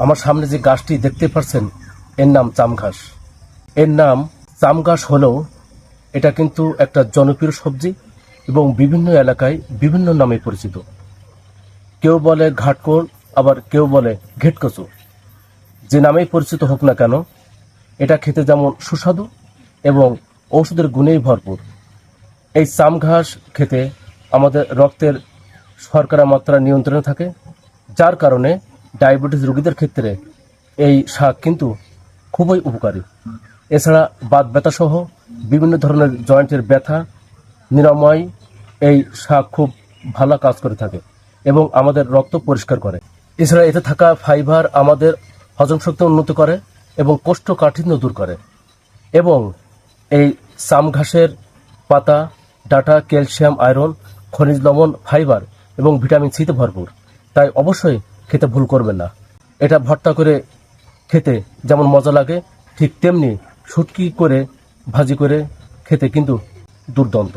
আমার সামনে যে গাছটি দেখতে পাচ্ছেন এর নাম চাম ঘাস। এর নাম চাম ঘাস হলেও এটা কিন্তু একটা জনপ্রিয় সবজি এবং বিভিন্ন এলাকায় বিভিন্ন নামে পরিচিত। কেউ বলে ঘাটকোল, আবার কেউ বলে ঘেটকচু। যে নামেই পরিচিত হোক না কেন, এটা খেতে যেমন সুস্বাদু এবং ঔষধের গুণেই ভরপুর। এই চাম ঘাস খেতে আমাদের রক্তের শর্করা মাত্রা নিয়ন্ত্রণে থাকে, যার কারণে ডায়াবেটিস রোগীদের ক্ষেত্রে এই শাক কিন্তু খুবই উপকারী। এছাড়া বাত ব্যথা সহ বিভিন্ন ধরনের জয়েন্টের ব্যথা নিরাময় এই শাক খুব ভালো কাজ করে থাকে এবং আমাদের রক্ত পরিষ্কার করে। এছাড়া এতে থাকা ফাইবার আমাদের হজম শক্তি উন্নত করে এবং কোষ্ঠকাঠিন্য দূর করে। এবং এই চাম ঘাসের পাতা, ডাঁটা ক্যালসিয়াম, আয়রন, খনিজ লবণ, ফাইবার এবং ভিটামিন সিতে ভরপুর। তাই অবশ্যই খেতে ভুল করবেন না। এটা ভর্তা করে খেতে যেমন মজা লাগে, ঠিক তেমনি শুটকি করে ভাজি করে খেতে কিন্তু দুর্দান্ত।